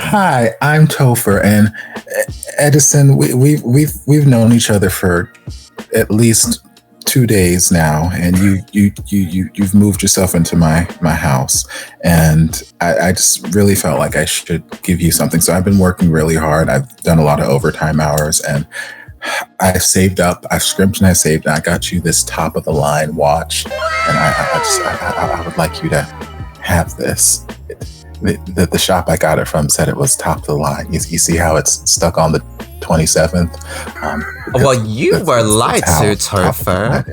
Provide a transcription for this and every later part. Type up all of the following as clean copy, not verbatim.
Hi, I'm Topher, and Edison. We've known each other for at least 2 days now, and you've moved yourself into my house, and I just really felt like I should give you something. So I've been working really hard. I've done a lot of overtime hours, and I've saved up. I've scrimped and I saved. And I got you this top of the line watch, and I would like you to have this. The shop I got it from said it was top of the line. You see how it's stuck on the 27th? Well, you were lied to, Topher.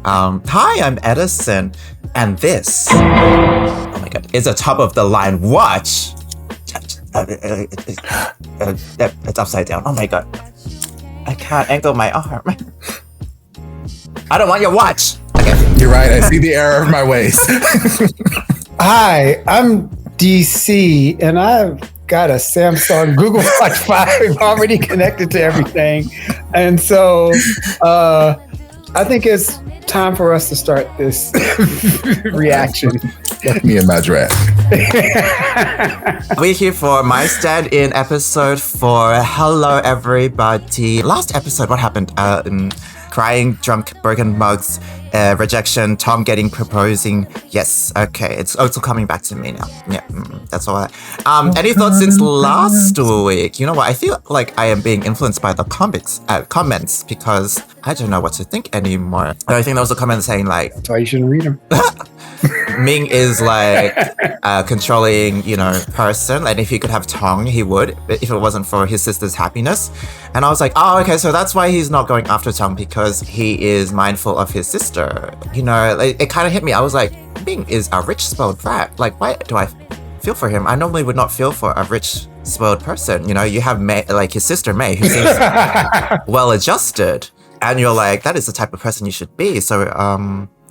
Hi, I'm Edison, and this, oh my god, is a top of the line watch. It's upside down. Oh my god. I can't angle my arm. I don't want your watch. Okay. You're right. I see the error of my ways. Hi, I'm DC, and I've got a Samsung Google Watch 5 already connected to everything. And so I think it's time for us to start this reaction. Let me in my draft. We're here for my stand-in episode 4. Hello, everybody. Last episode, what happened? Crying, drunk, broken mugs, rejection, Tom proposing. Yes, okay, it's also coming back to me now. Yeah, that's all right. Any thoughts since last week? You know what? I feel like I am being influenced by the comments because I don't know what to think anymore. I think there was a comment saying like, that's why you shouldn't read them. Ming is like a controlling, person. And if he could have Tong, he would, if it wasn't for his sister's happiness. And I was like, oh, okay, so that's why he's not going after Tong, because he is mindful of his sister. It kind of hit me. I was like, Ming is a rich, spoiled brat. Like, why do I feel for him? I normally would not feel for a rich, spoiled person. You have May, like his sister May, who seems well-adjusted. And you're like, that is the type of person you should be. So,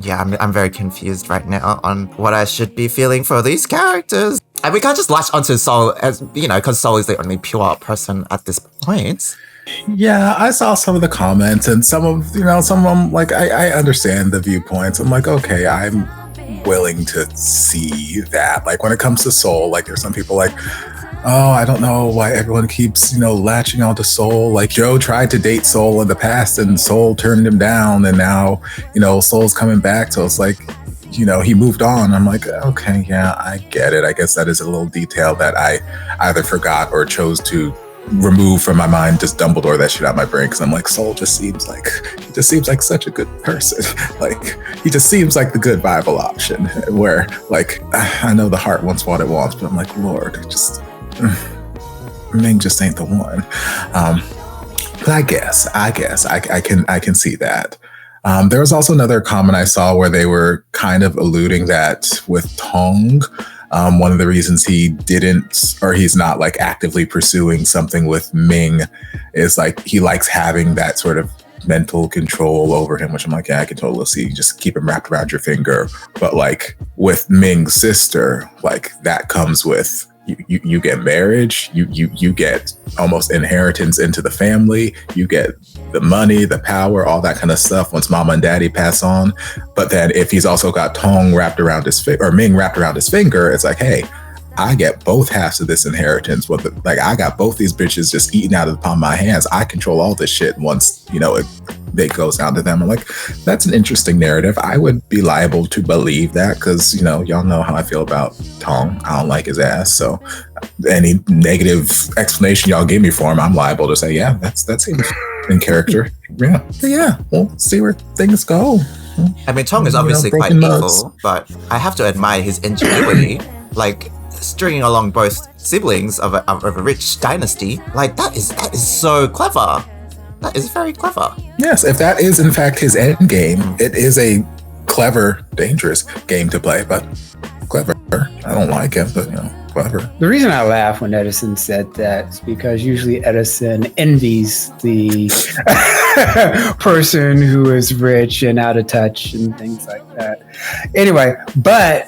yeah, I'm very confused right now on what I should be feeling for these characters. And we can't just latch onto Sol as, because Sol is the only pure person at this point. Yeah, I saw some of the comments and some of them, like, I understand the viewpoints. I'm like, okay, I'm willing to see that. Like, when it comes to Sol, like, there's some people like, oh, I don't know why everyone keeps, latching onto Sol. Like, Joe tried to date Sol in the past and Sol turned him down. And now, Sol's coming back. So it's like, he moved on. I'm like, okay, yeah, I get it. I guess that is a little detail that I either forgot or chose to remove from my mind, just Dumbledore that shit out my brain. Cause I'm like, Sol just seems like such a good person. Like, he just seems like the good Bible option where, like, I know the heart wants what it wants, but I'm like, Lord, Ming just ain't the one. But I guess I can see that. There was also another comment I saw where they were kind of alluding that with Tong, one of the reasons he's not like actively pursuing something with Ming is like he likes having that sort of mental control over him, which I'm like, yeah, I can totally see. Just keep him wrapped around your finger. But like with Ming's sister, like that comes with you get marriage, you get almost inheritance into the family, you get the money, the power, all that kind of stuff once mama and daddy pass on. But then if he's also got Tong wrapped around his or Ming wrapped around his finger, it's like, hey, I get both halves of this inheritance. Like, I got both these bitches just eating out of the palm of my hands. I control all this shit once, it goes down to them. I'm like, that's an interesting narrative. I would be liable to believe that because, y'all know how I feel about Tong. I don't like his ass. So any negative explanation y'all give me for him, I'm liable to say, yeah, that seems in character. Yeah, we'll see where things go. I mean, Tong is obviously quite evil, but I have to admire his ingenuity. Like, stringing along both siblings of a rich dynasty, like that is so clever. That is very clever. Yes, if that is in fact his end game, it is a clever, dangerous game to play, but clever. I don't like it, but clever. The reason I laugh when Edison said that is because usually Edison envies the person who is rich and out of touch and things like that. Anyway, but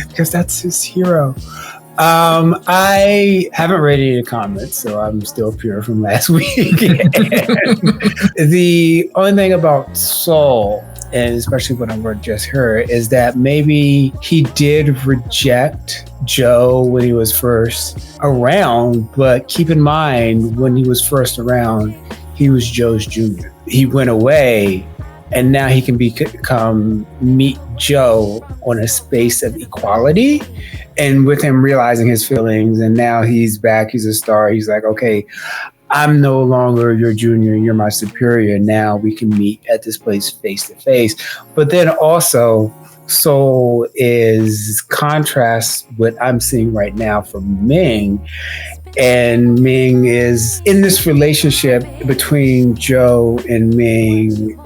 because that's his hero. I haven't read any comments, so I'm still pure from last week. The only thing about Sol and especially what I've just heard, is that maybe he did reject Joe when he was first around, but keep in mind, when he was first around, he was Joe's junior. He went away, and now he can become meet Joe on a space of equality. And with him realizing his feelings, and now he's back, he's a star, he's like, okay, I'm no longer your junior, you're my superior. Now we can meet at this place face to face. But then also, Soul is contrast what I'm seeing right now from Ming. And Ming is in this relationship between Joe and Ming.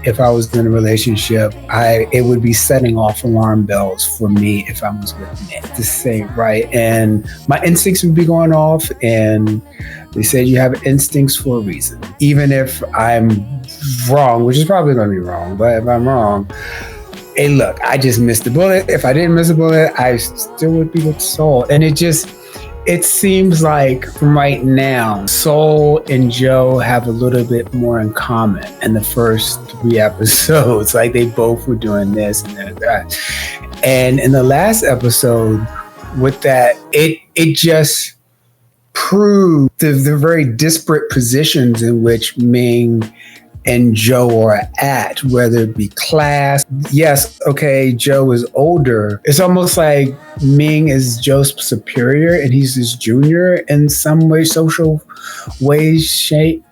If I was in a relationship, it would be setting off alarm bells for me if I was with Ming. The same, right? And my instincts would be going off, and they said you have instincts for a reason. Even if I'm wrong, which is probably going to be wrong, but if I'm wrong, hey, look, I just missed the bullet. If I didn't miss the bullet, I still would be with Soul. And it seems like right now, Soul and Joe have a little bit more in common in the first 3 episodes. Like they both were doing this and that. And in the last episode, with that, it just proved the very disparate positions in which Ming and Joe are at, whether it be class. Yes, okay, Joe is older. It's almost like Ming is Joe's superior and he's his junior in some way, social way, shape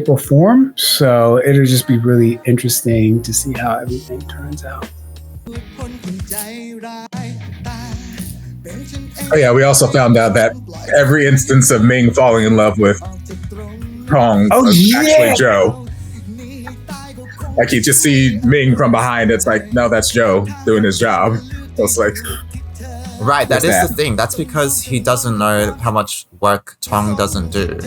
or form. So it'll just be really interesting to see how everything turns out. Oh yeah, we also found out that every instance of Ming falling in love with Tong was actually Joe. Like you just see Ming from behind, it's like, no, that's Joe doing his job. So it's like, right, that is the thing. That's because he doesn't know how much work Tong doesn't do.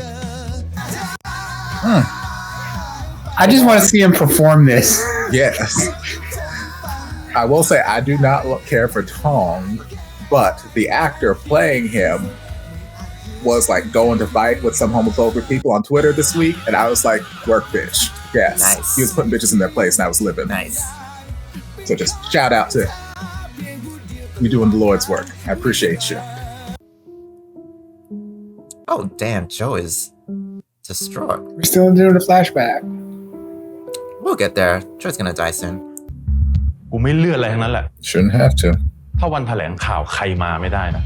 I just want to see him perform this. Yes. I will say I do not care for Tong, but the actor playing him was like going to fight with some homophobic people on Twitter this week, and I was like, work bitch. Yes. Nice. He was putting bitches in their place and I was living. Nice. So just shout out to you doing the Lord's work. I appreciate you. Oh damn, Joe is distraught. We're still doing the flashback. We'll get there. Joe's gonna die soon. กูไม่เลือกอะไรทั้งนั้นแหละ Shouldn't have to. ถ้าวันแถลงข่าวใครมาไม่ได้นะ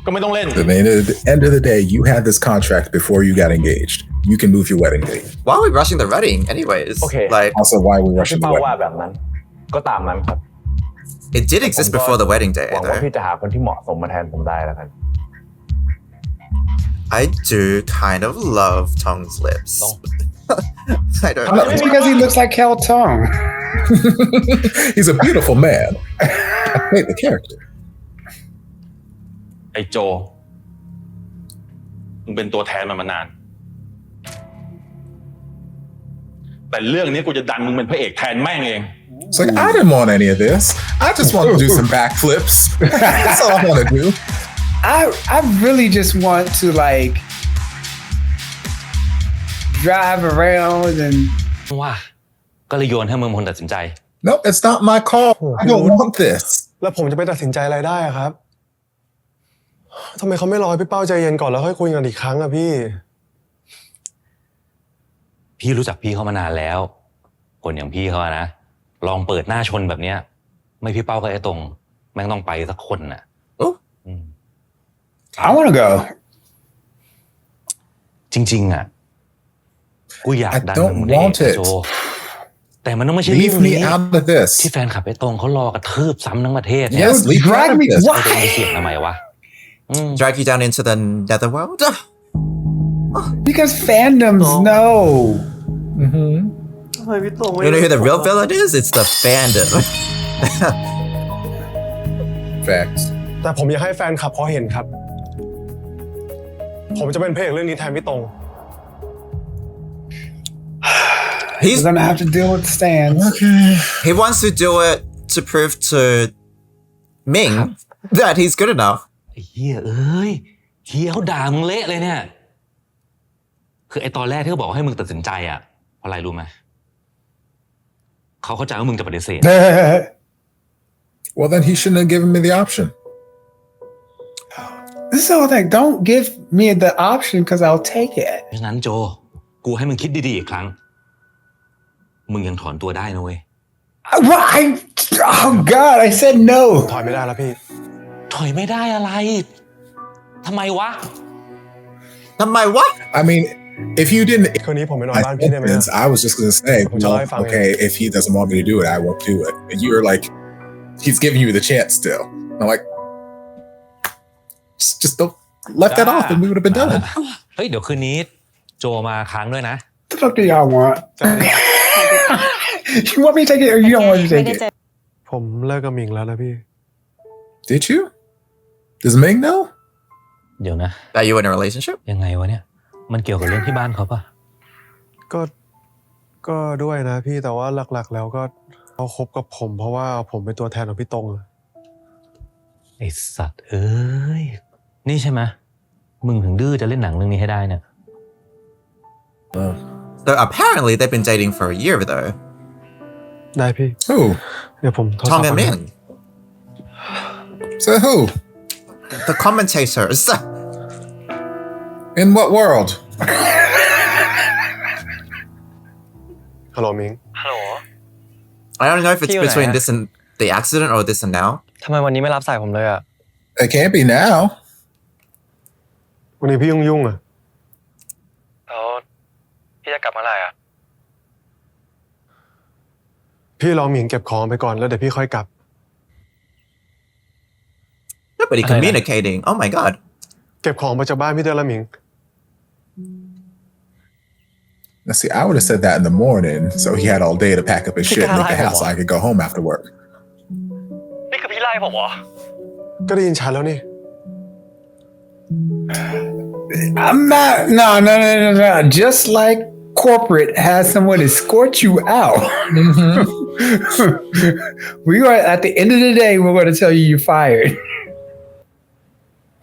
ก็ไม่ต้องเล่น I mean, at the end of the day, you had this contract before you got engaged. You can move your wedding date. Why are we rushing the wedding anyways? Okay. Like, Also, why are we พี่ rushing the เป้าว่า wedding? แบบนั้นก็ตามนั้นครับ it did exist before the wedding day, หวังว่า though. พี่จะหาคนที่เหมาะสมมาแทนผมได้แล้วกัน I do kind of love Tong's lips. I don't Oh, it's because he looks like Kel Tong. He's a beautiful man. I hate the character. ไอ้โจมึงเป็นตัวแทนมานานแต่เรื่องนี้กูจะดันมึงเป็นพระเอกแทนแม่งเอง It's like, I didn't want any of this. I just want to do some backflips. That's all I want to do. I really just want to like drive around and ว่าก็เลยโยนให้มึงคนตัดสินใจ No, it's not my call. I don't want this. แล้วผมจะไปตัดสินใจอะไรได้อะครับทำไมเขาไม่รอให้พี่เป้าใจเย็นก่อนแล้วค่อยคุยกันอีกครั้งอะพี่ พี่รู้จักพี่เขามานานแล้วคนอย่างพี่เขาอะนะลองเปิดหน้าชนแบบเนี้ยไม่พี่เป้าก็ไอ้ตรงแม่งต้องไปสักคนน่ะ I want to go. จริงๆอะกูอยาก I ดัน don't มึงเอง want it. โจแต่มันต้องไม่ใช่เรื่ Leave อง me นี้ out of this. ที่แฟนคลับไอ้ตรงเขารอกระทืบซ้ำทั้งประเทศเนี่ย Yes, leave me out of this. ไอ้ตรงไปเสี่ยงทำไมวะ drag you down into the netherworld? Because fandoms know. Mm-hmm. You know who the real villain is? It's the fandom. Facts. แต่ผมอยากให้แฟนคลับเขาเห็นครับผมจะเป็นพระเอกเรื่องนี้แทนพี่ตรง He's We're gonna have to deal with the stands. he wants to do it to prove to Ming that he's good enough. ไอ้เหี้ยเอ้ยเหี้ยเขาด่ามึงเละเลยเนี่ยคือไอ้ตอนแรกที่เขาบอกให้มึงตัดสินใจอะเพราะอะไรรู้ไหม เขาเข้าใจว่ามึงจะปฏิเสธ Well, then he shouldn't have given me the option. This is the whole thing. Don't give me the option because I'll take it. เพราะฉะนั้นโจ กูให้มึงคิดดีๆอีกครั้ง มึงยังถอนตัวได้นะเว้ย Oh God, I said no. ถอยไม่ได้แล้วพี่ ถอยไม่ได้อะไร ทำไมวะ I mean, if you didn't, คืนนี้ผมไปนอนบ้านพี่ได้ไหม I was just gonna say, well, okay, if he doesn't want me to do it, I won't do it. And you were like, he's giving you the chance still. I'm like, just don't left that off, and we would have been done. เฮ้ย เดี๋ยวคืนนี้ โจมาค้างด้วยนะ What the fuck do y'all want? You want me to take it or you don't want me to take it? ผมเลิกกับหมิงแล้วนะพี่ Did you? Does Ming know? เดี๋ยวนะ Are you in a relationship? ยังไงวะเนี่ย มันเกี่ยวกับเรื่องที่บ้านเขาปะ ก็ด้วยนะพี่แต่ว่าหลักๆแล้วก็เขาคบกับผมเพราะว่าผมเป็นตัวแทนของพี่ตง ไอสัตว์เอ้ย นี่ใช่ไหมมึงถึงดื้อจะเล่นหนังเรื่องนี้ให้ได้เนี่ย So apparently they've been dating for a year though. ได้พี่ Who? เดี๋ยวผมโทรศัพ Tong ท์ and ให้ Ming. So who? The commentators. In what world? ฮัลโหลหมิง ฮัลโหล I don't know if it'sพี่อยู่ไหน between อะ this and the accident or this and now. ทำไมวันนี้ไม่รับสายผมเลยอ่ะ It can't be now. วันนี้พี่ยุ่งๆอ่ะ แล้วพี่จะกลับเมื่อไหร่อ่ะ พี่รอหมิงเก็บของไปก่อนแล้วเดี๋ยวพี่ค่อยกลับ Nobody communicating. Oh my god. เก็บของไปจากบ้านพี่เดือนละหมิง Now, see, I would have said that in the morning, so he had all day to pack up his shit and leave the house so I could go home after work. นี่คือพี่ไล่ผมเหรอ ก็ได้ยินชัดแล้วนี่ I'm not. No. Just like corporate has someone escort you out. We are at the end of the day. We're going to tell you you're fired.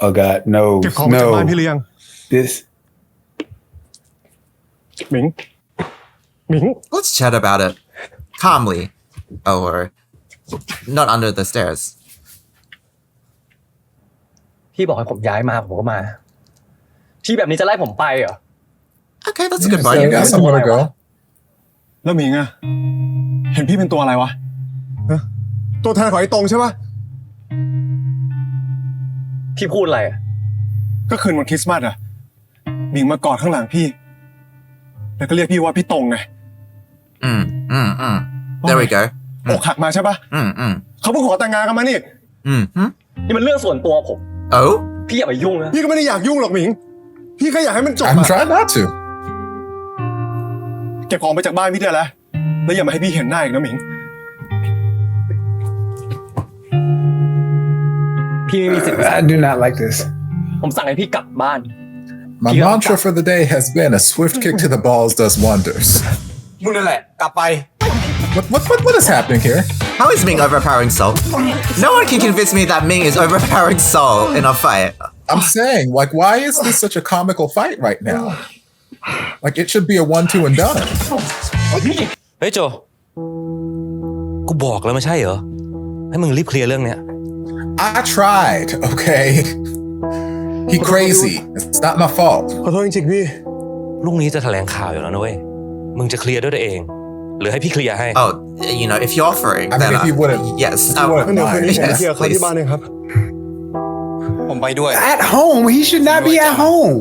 Oh God, no, เก็บของไปจากบ้านพี่หรือยัง This. หมิง Let's chat about it calmly, or not under the stairs. พี่บอกให้ผมย้ายมาผมก็มา ที่แบบนี้จะไล่ผมไปเหรอ Okay, that's a Yeah, good so you point. got somewhere to go. แล้วหมิงอ่ะ เห็นพี่เป็นตัวอะไรวะฮะตัวแทนของไอ้ตรงใช่ปะ พี่พูดอะไรอ่ะ ก็คืนวันคริสต์มาสอ่ะหมิงมากอดข้างหลังพี่ แล้วก็เรียกพี่ว่าพี่ตรงไง There we go. อกหักมาใช่ปะเขาเพิ่งขอแต่งงานกันมานี่ นี่มันเรื่องส่วนตัวผม Oh? พี่อย่ามายุ่งนะ พี่ก็ไม่ได้อยากยุ่งหรอกหมิง พี่แค่อยากให้มันจบ I'm อะ trying not to. เก็บของไปจากบ้านพี่ได้แล้วแล้วอย่ามาให้พี่เห็นหน้าอีกนะหมิง พี่ไม่มีสิทธิ์ I do not like this. ผมสั่งให้พี่กลับบ้าน My mantra for the day has been a swift kick to the balls does wonders. มึงนั่นแหละ กลับไป What is happening here? How is Ming overpowering Soul? No one can convince me that Ming is overpowering Soul in a fight. I'm saying, like, why is this such a comical fight right now? Like, it should be a 1-2 and done. เฮ้ยโจ กูบอกแล้วไม่ใช่เหรอ ให้มึงรีบเคลียร์เรื่องเนี้ย I tried, okay? He crazy. It's not my fault. ขอโทษจริงๆพี่ พรุ่งนี้จะแถลงข่าวอยู่แล้วนะเว้ย มึงจะเคลียร์ด้วยตัวเอง หรือให้พี่เคลียร์ให้ Oh, you know, if you're offering, I mean, then if you wouldn't- yes. if you wouldn't เดี๋ยวคืนนี้ผม yes, เคลียร์เขา please. ที่บ้านเองครับ ผมไปด้วย At home, he should not be at home.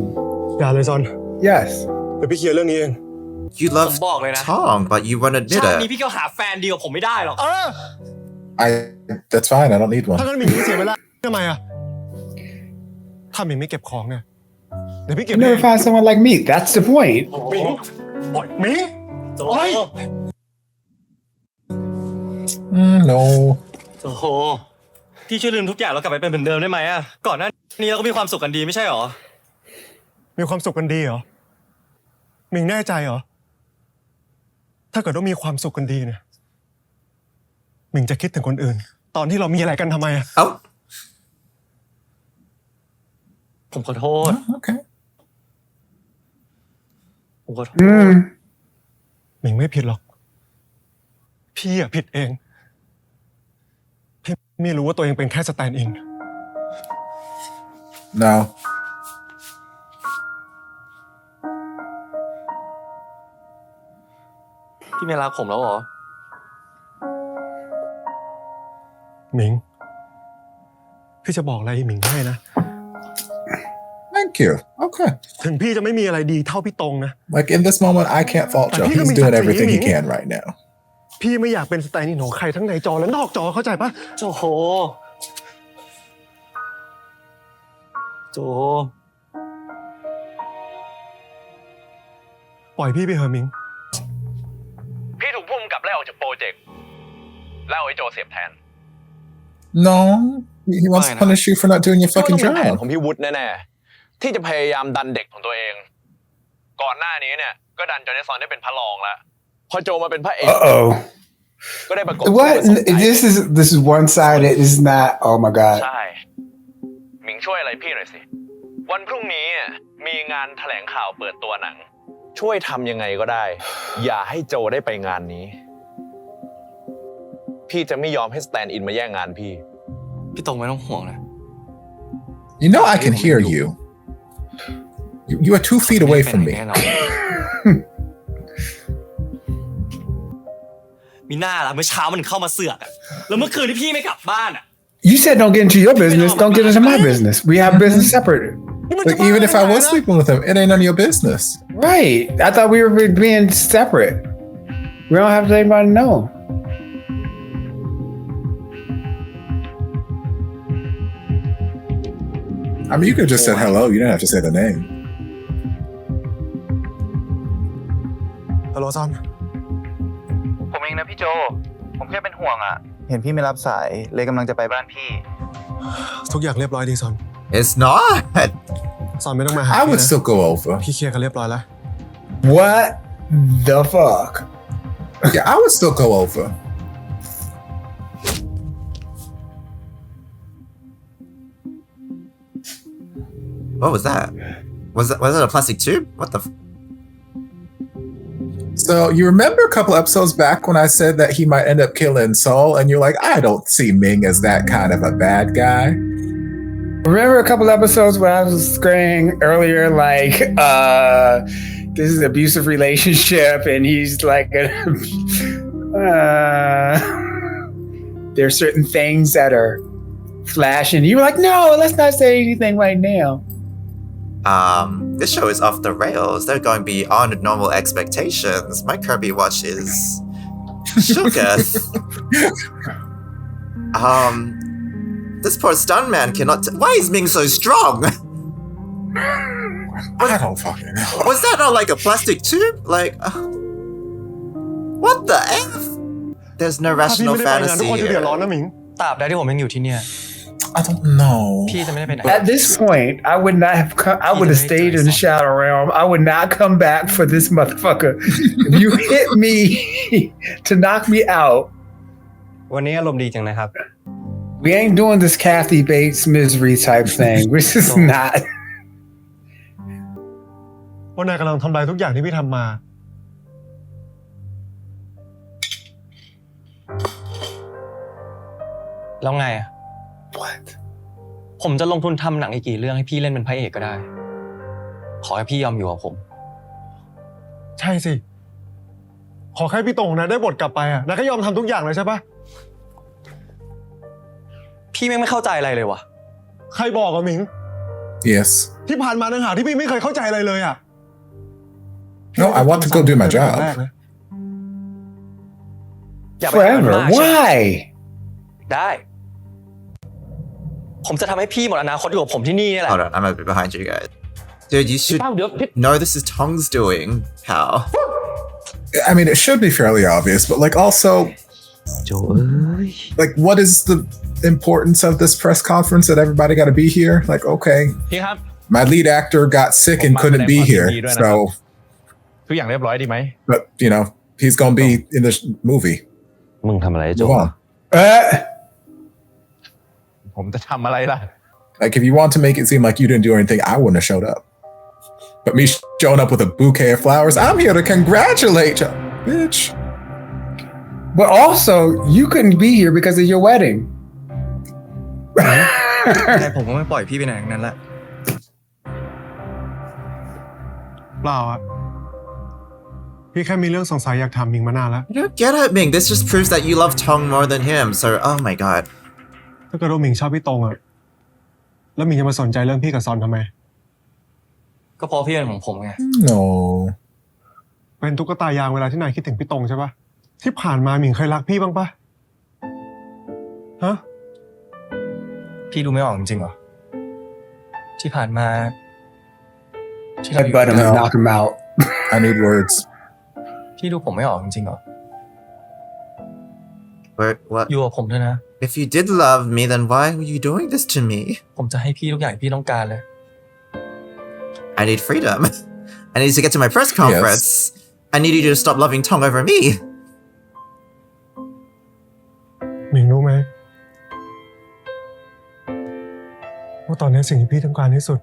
อย่าเลยซอน Yes. เดี๋ยวพี่เคลียร์เรื่องนี้เอง You love ผมบอกเลยนะ Tong, but you won't admit ชาตินี้ it. พี่ก็หาแฟนดีกว่าผมไม่ได้หรอก That's fine. I don't need ถ้า one. งั้นหมิงเสียเวลาทำไมอะถ้าหมิงไม่เก็บของเนี่ยเดี๋ยวพี่เก็บ You เอ never ง find someone like me. That's the point. หมิงหมิง โอ้ย No. โอ้โห พี่ช่วยลืมทุกอย่างแล้วกลับไปเป็นเหมือนเดิมได้ไหมอะก่อนหน้านี้เราก็มีความสุขกันดีไม่ใช่หรอ มีความสุขกันดีเหรอหมิงแน่ใจเหรอ ถ้าเกิดว่ามีความสุขกันดีเนี่ยหมิงจะคิดถึงคนอื่น ตอนที่เรามีอะไรกันทำไมอะ Oh, ผมขอโทษ Okay. ผมขอโทษ หมิงไม่ผิดหรอก พี่อะผิดเองพี่ไม่รู้ว่าตัวเองเป็นแค่สแตนด์อิน No. พี่ไม่รักผมแล้วเหรอ หมิงพี่จะบอกอะไรหมิงให้นะ Thank you. Okay. ถึงพี่จะไม่มีอะไรดีเท่าพี่ตรงนะ Like in this moment, I can't fault Joe. He's doing everything he can right now. พี่ไม่อยากเป็นสแตนด์อินของใครทั้งในจอและนอกจอเข้าใจปะ โจโหโจ ปล่อยพี่ไปเถอะหมิง พี่ถูกพุ่มกับไล่ออกจากโปรเจกต์แล้วไอ้โจเสียบแทน No, he wants to punish you for not doing your ก็ต้ fucking องเป็นแผน job. ของพี่วุฒิแน่ๆที่จะพยายามดันเด็กของตัวเอง ก่อนหน้านี้เนี่ยก็ดันจอร์เนซอนได้เป็นพระรองแล้วพอโจมาเป็นพระเอก Uh-oh. ก็ได้ประกบ What? This is one-sided. This is not. Oh my god. ใช่หมิงช่วยอะไรพี่หน่อยสิวันพรุ่งนี้มีงานแถลงข่าวเปิดตัวหนัง ช่วยทำยังไงก็ได้ อย่าให้โจได้ไปงานนี้ พี่จะไม่ยอมให้สแตนด์อินมาแย่งงานพี่ พี่ตรงไม่ต้องห่วงนะ You know I can hear you. You are 2 feet away from me. แน่นอนมีหน้าล่ะเมื่อเช้ามันเข้ามาเสือกอะแล้วเมื่อคืนที่พี่ไม่กลับบ้านอะ You said don't get into your business. Don't get into my business. We have business separate. Like even if I was sleeping with him, it ain't none of your business. Right. I thought we were being separate. We don't have to let anybody know. I mean, you could have just said hello. You didn't have to say the name. ฮัลโหลซอน ผมเองนะพี่โจ ผมแค่เป็นห่วงอ่ะ เห็นพี่ไม่รับสายเลยกำลังจะไปบ้านพี่ ทุกอย่างเรียบร้อยดีซอน It's not. ซอนไม่ต้องมาหา I พี่ would นะ still go over. พี่เคลียร์กันเรียบร้อยแล้ว What the fuck? Yeah, I would still go over. What was that? Was it a plastic tube? What the? So you remember a couple episodes back when I said that he might end up killing Saul, and you're like, I don't see Ming as that kind of a bad guy. Remember a couple episodes where I was saying earlier, like, this is an abusive relationship, and he's like, there's certain things that are flashing. You were like, no, let's not say anything right now. This show is off the rails. They're going beyond normal expectations. My Kirby watch is shooketh. This poor stuntman cannot. Why is Ming so strong? I don't fucking know. Was that not like a plastic tube? Like, what the f? There's no ถ้าพี่ rational ไม่ได้ไปงานทุก fantasy คนจะเดือดร้อน here. นะหมิง ตราบใดที่ผมยังอยู่ที่เนี่ย I don't know. พี่จะไม่ได้ไปไหน At this point, I would not have come. I would have stayed in the shadow realm. I would not come back for this motherfucker. If you hit me to knock me out, วันนี้อารมณ์ดีจังนะครับ we ain't doing this Kathy Bates misery type thing. We're just not. ว่านายกำลังทำลายทุกอย่างที่พี่ทำมา แล้วไงอะ What? ผมจะลงทุนทำหนังอีกกี่เรื่องให้พี่เล่นเป็นพระเอกก็ได้ ขอให้พี่ยอมอยู่กับผม ใช่สิ ขอแค่พี่ตรงนะได้บทกลับไปอ่ะนายก็ยอมทำทุกอย่างเลยใช่ปะ พี่ไม่เข้าใจอะไรเลยวะ ใครบอกอะหมิง Yes. ที่ผ่านมาต่างหากที่พี่ไม่เคยเข้าใจอะไรเลยอ่ะ No, I want to go do my แรก job. นะ อย่าไปให้มัน Forever. มากใช่ไหม Why? ได้ ผมจะทำให้พี่หมดอนาคตอยู่กับผมที่นี่นี่แหละ Hold on, I'm a bit behind you guys. Dude, you should know this is Tong's doing. How? I mean, it should be fairly obvious, but like also, like, what is the importance of this press conference that everybody got to be here? Like, okay, พี่ครับ my lead actor got sick and couldn't be here, so ทุกอย่างเรียบร้อยดีไหม but you know he's gonna be in the movie. มึงทำอะไรโจ Move on. ผมจะทำอะไรล่ะ Like, if you want to make it seem like you didn't do anything, I wouldn't have showed up. But me showing up with a bouquet of flowers, I'm here to congratulate you, bitch. But also, you couldn't be here because of your wedding. แต่ผมก็ไม่ปล่อยพี่ไปไหนทั้งนั้นแหละ เปล่าอะพี่แค่มีเรื่องสงสัยอยากถามมิงมานานแล้ว You don't get it, Ming. This just proves that you love Tong more than him. So, oh my god. ถ้าเกิดว่ามิงชอบพี่ตรงอะแล้วมิงจะมาสนใจเรื่องพี่กับซอนทำไม ก็เพราะพี่เป็นของผมไง No. เป็นตุ๊กตายางเวลาที่นายคิดถึงพี่ตรงใช่ปะที่ผ่านมามิงเคยรักพี่บ้างปะฮะ พี่ดูไม่ออกจริงๆเหรอ ที่ผ่านมาที่เราอยู่ Headbutt him and knock him out. I need words. พี่ดูผมไม่ออกจริงๆเหรอ What? อยู่กับผมเถอะนะ If you did love me, then why were you doing this to me? ผมจะให้พี่ทุกอย่างที่พี่ต้องการเลย I need freedom. I need to get to my press conference. I need you to stop loving Tong over me. มิงรู้ไหมว่าตอนนี้สิ่งที่พี่ต้องการที่สุด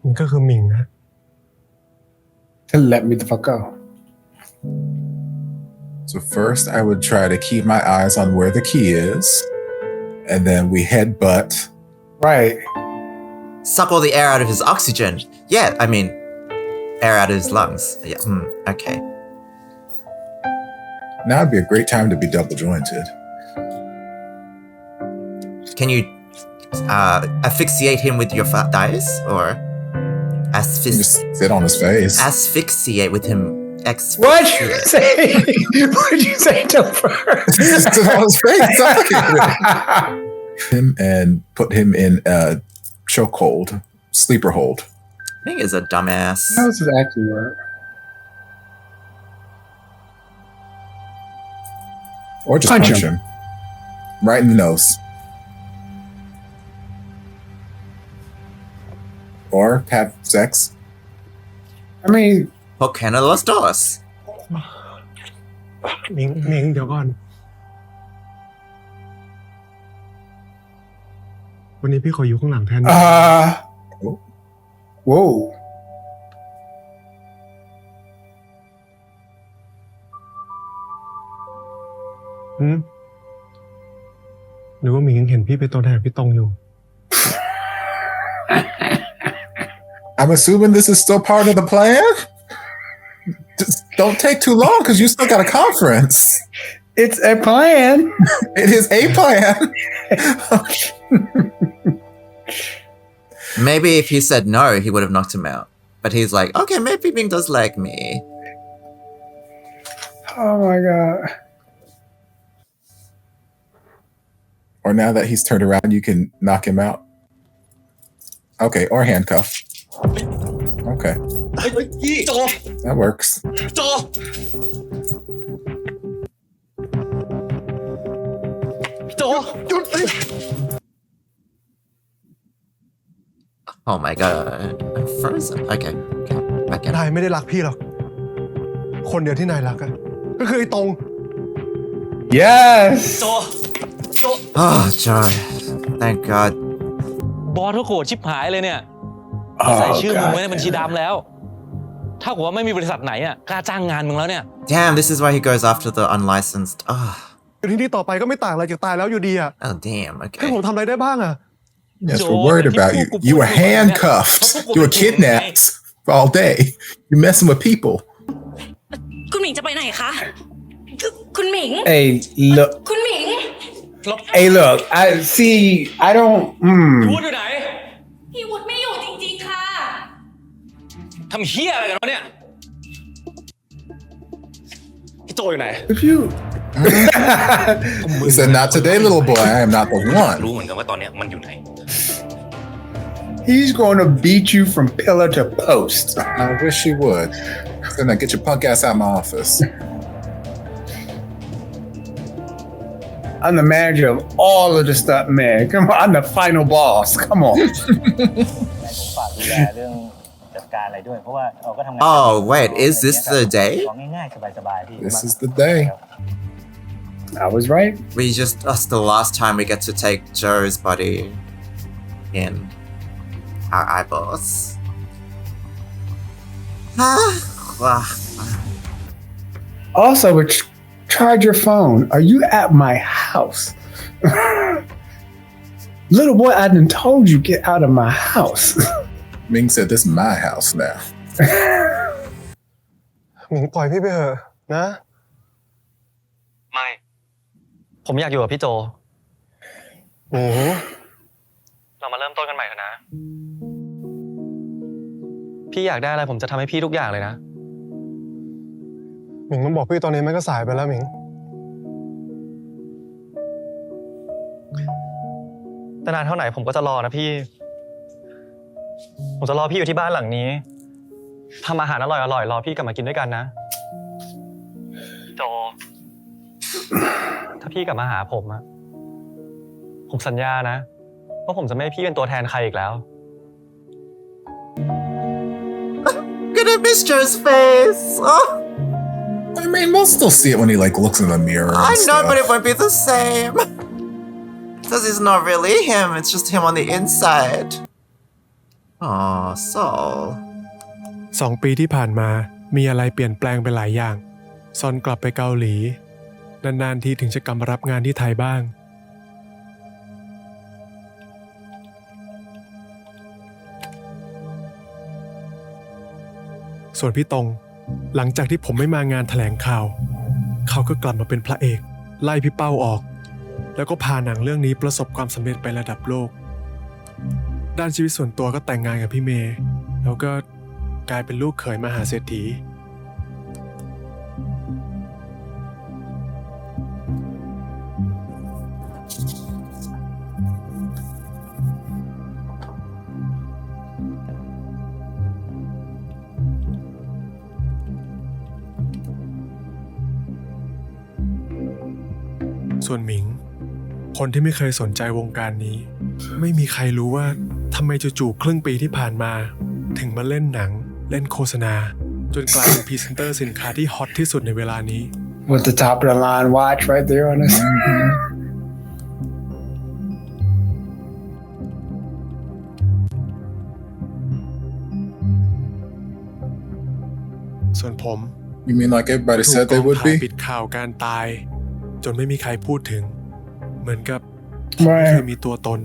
มันก็คือมิงนะ To let me the fuck go. So first, I would try to keep my eyes on where the key is, and then we headbutt. Right. Suck all the air out of his oxygen. Yeah, I mean, air out of his lungs. Yeah, okay. Now would be a great time to be double jointed. Can you asphyxiate him with your thighs? Or Just sit on his face. asphyxiate with him? What'd you say? What'd you say, Topher? Just sit on his face. Suffocate him and put him in a chokehold, sleeper hold. Ming is a dumbass. How does it actually work? Or just Punch punch him. Right in the nose. Or have sex. I mean, Por qué no los dos? มิงเดี๋ยวก่อน วันนี้พี่ขออยู่ข้างหลังแทน whoa. หรือว่ามิงยังเห็นพี่เป็นตัวแทนพี่ตรงอยู่ I'm assuming this is still part of the plan. Just don't take too long because you still got a conference. It's a plan. It is a plan. Maybe if he said no, he would have knocked him out. But he's like, okay, maybe Ming does like me. Oh my god. Or now that he's turned around, you can knock him out. Okay, or handcuff. Okay, โจ that works. โจ โจหยุด Oh my god. I'm frozen. Okay, I get it. นายไม่ได้รักพี่หรอก คนเดียวที่นายรักอะก็คือไอ้ตรง Yes. โจ โจ Oh, Joy. Thank God. บอสเขาโกรธชิบหายเลยเนี่ยใส่ชื่อมึงไว้ในบัญชีดำแล้วถ้ากับว่าไม่มีบริษัทไหนอ่ะกล้าจ้างงานมึงแล้วเนี่ย Damn, this is why he goes after the unlicensed. Oh, อยู่ที่นี่ต่อไปก็ไม่ต่างอะไรจากตายแล้วอยู่ดีอะ oh damn. ให้ผม Okay. ทำอะไรได้บ้างอะ Yes, we're worried about you. You were handcuffed. You were kidnapped all day. You're messing with people. คุณหมิงจะไปไหนคะคุณหมิง Hey, look. คุณหมิง Hey, look. I see. I don't. พูดอยู่ไหน พี่วุฒิไม่อยู่จริงๆค่ะ ทำเฮี้ยอะไรกันวะเนี่ยพี่โจอยู่ไหน If you. He said, "Not today, little boy. I am not the one." รู้เหมือนกันว่าตอนเนี้ยมันอยู่ไหน He's going to beat you from pillar to post. I wish he would. Then I get your punk ass out of my office. I'm the manager of all of the stuff, man. Come on, I'm the final boss. Come on. ฝากดูแลเรื่องจัดการอะไรด้วยเพราะว่าเราก็ทำงาน Oh, wait, is this the day? ของง่ายๆสบายๆพี่ This is the day. I was right. That's the last time we get to take Joe's body in our eyeballs. Also, which charge your phone? Are you at my house? Little boy, I done told you get out of my house. Ming said, "This is my house now." หมิงปล่อยพี่ไปเถอะนะ ไม่ ผมอยากอยู่กับพี่โจ โอ้โห เรามาเริ่มต้นกันใหม่เถอะนะ พี่อยากได้อะไรผมจะทำให้พี่ทุกอย่างเลยนะ หมิงต้องบอกพี่ตอนนี้มันก็สายไปแล้วหมิง แต่นานเท่าไหนผมก็จะรอนะพี่ ผมจะรอพี่อยู่ที่บ้านหลังนี้ทำอาหารอร่อยๆรอพี่กลับมากินด้วยกันนะ โจ ถ้าพี่กลับมาหาผมอะผมสัญญานะว่าผมจะไม่ให้พี่เป็นตัวแทนใครอีกแล้ว Look at Mr.'s face. Oh, I mean, we'll still see it when he like looks in the mirror. I and know, but it stuff. won't be the same. Because it's not really him, it's just him on the inside. Oh, Saul. 2 ปีที่ผ่านมามีอะไรเปลี่ยนแปลงไปหลายอย่างซอนกลับไปเกาหลีนานๆทีถึงจะกลับมารับงานที่ไทยบ้างส่วนพี่ตงหลังจากที่ผมไม่มางานแถลงข่าวเขาก็กลับมาเป็นพระเอกไล่พี่เป้าออกแล้วก็พาหนังเรื่องนี้ประสบความสำเร็จไประดับโลกด้านชีวิตส่วนตัวก็แต่งงานกับพี่เมย์แล้วก็กลายเป็นลูกเขยมหาเศรษฐีส่วนหมิงคนที่ไม่เคยสนใจวงการนี้ไม่มีใครรู้ว่าทำไมจู่ๆครึ่งปีที่ผ่านมาถึงมาเล่นหนังเล่นโฆษณาจนกลายเป็นพรีเซนเตอร์สินค้าที่ฮอตที่สุดในเวลานี้ With the top of the line watch right there on his. ส่วนผม You mean like everybody ถูก said ก they อง would ถ่าย be? ปิดข่าวการตายจนไม่มีใครพูดถึงเหมือนกับผมไม่เคยมีตัวตน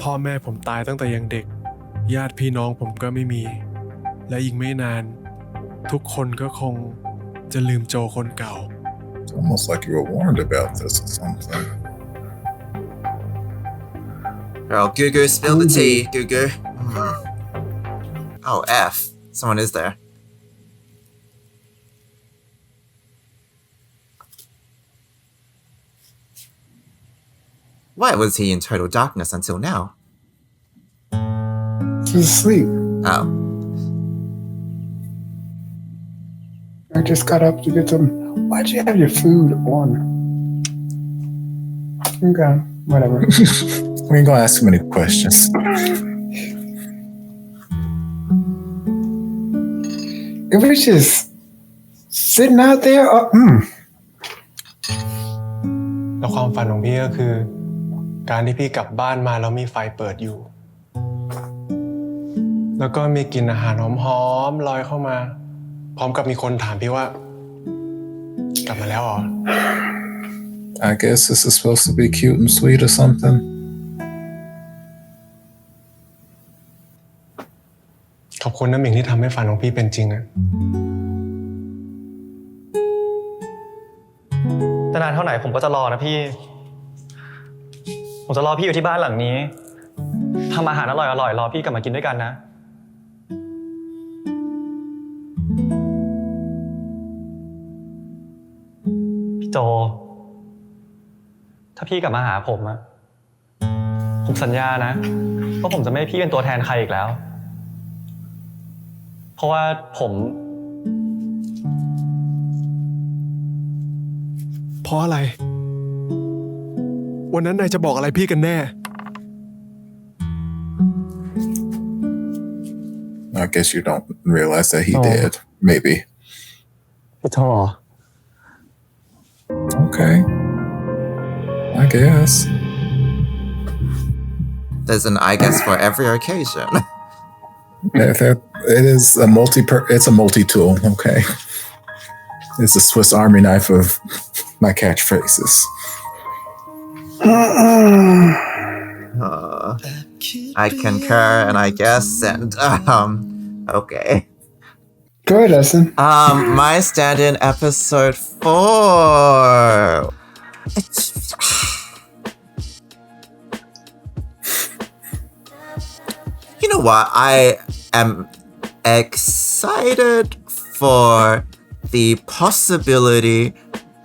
พ่อแม่ผมตายตั้งแต่ยังเด็กญาติพี่น้องผมก็ไม่มีและอีกไม่นานทุกคนก็คงจะลืมโจคนเก่า It's almost like you were warned about this or something. Girl, Gugu, spill the tea, Gugu. Oh, F. Someone is there. Why was he in total darkness until now? He's asleep. Oh. I just got up to get some. Why'd you have your food on? Okay, whatever. We ain't gonna ask too many questions. It was just sitting out there. แล้วความฝันของพี่ก็คือการที่พี่กลับบ้านมาแล้วมีไฟเปิดอยู่แล้วก็มีกลิ่นอาหารหอมๆลอยเข้ามาพร้อมกับมีคนถามพี่ว่ากลับมาแล้วเหรอ I guess this is supposed to be cute and sweet or something. ขอบคุณนะหมิงที่ทำให้ฝันของพี่เป็นจริงอะ แต่นานเท่าไหนผมก็จะรอนะพี่ ผมจะรอพี่อยู่ที่บ้านหลังนี้ทำอาหารอร่อยๆรอพี่กลับมากินด้วยกันนะ พี่โจ ถ้าพี่กลับมาหาผมอะผมสัญญานะว่าผมจะไม่ให้พี่เป็นตัวแทนใครอีกแล้ว เพราะว่าผม เพราะอะไรวันนั้นนายจะบอกอะไรพี่กันแน่ I guess you don't realize that he did. Maybe. พี่โจ Okay. I guess. There's an I guess for every occasion. It is it's a multi-tool. Okay. It's the Swiss Army knife of my catchphrases. I concur, and I guess, and okay. Go ahead, Essen. My stand-in episode 4. You know what? I am excited for the possibility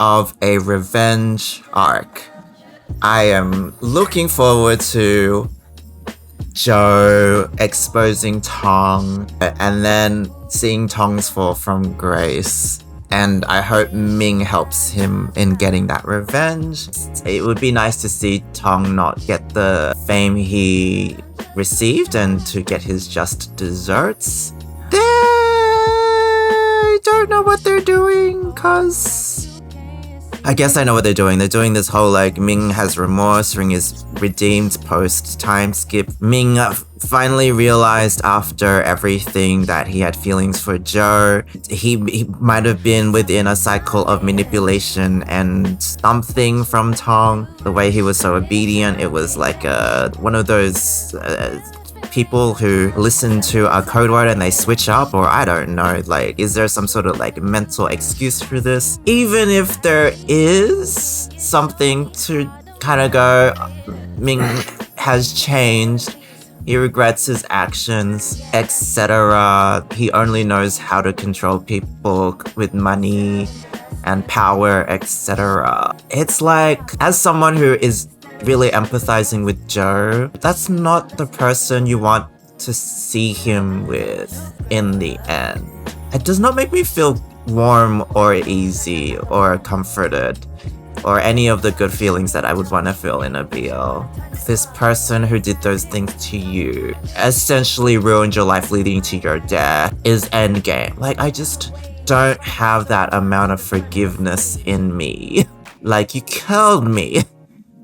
of a revenge arc. I am looking forward to Joe exposing Tong and then seeing Tong's fall from grace. And I hope Ming helps him in getting that revenge. It would be nice to see Tong not get the fame he received and to get his just desserts. They don't know what they're doing, cause I guess I know what they're doing. They're doing this whole like Ming has remorse, Ring is redeemed post time skip. Ming finally realized after everything that he had feelings for Joe. He might have been within a cycle of manipulation and something from Tong. The way he was so obedient, it was like one of those people who listen to a code word and they switch up, or I don't know, like, is there some sort of like mental excuse for this? Even if there is something to kind of go, Ming has changed, he regrets his actions, etc. He only knows how to control people with money and power, etc. It's like, as someone who is really empathizing with Joe, that's not the person you want to see him with in the end. It does not make me feel warm or easy or comforted or any of the good feelings that I would want to feel in a BL. This person who did those things to you, essentially ruined your life leading to your death, is endgame. Like, I just don't have that amount of forgiveness in me. Like, you killed me.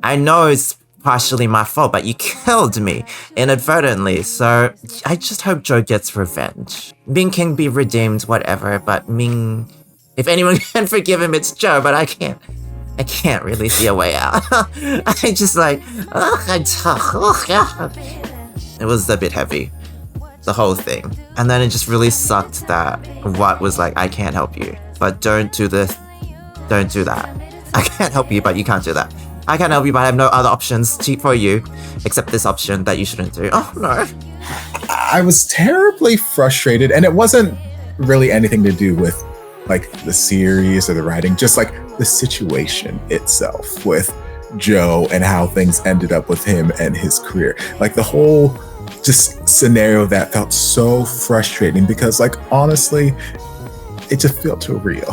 I know it's partially my fault, but you killed me inadvertently, so I just hope Joe gets revenge. Ming can be redeemed, whatever, but Ming... If anyone can forgive him, it's Joe, but I can't really see a way out. I just like... It was a bit heavy, the whole thing. And then it just really sucked that Watt was like, I can't help you, but don't do this, don't do that. I can't help you, but you can't do that. I can't help you, but I have no other options for you except this option that you shouldn't do. Oh, no. I was terribly frustrated, and it wasn't really anything to do with like the series or the writing, just like the situation itself with Joe and how things ended up with him and his career. Like the whole just scenario that felt so frustrating because, like, honestly, it just felt too real.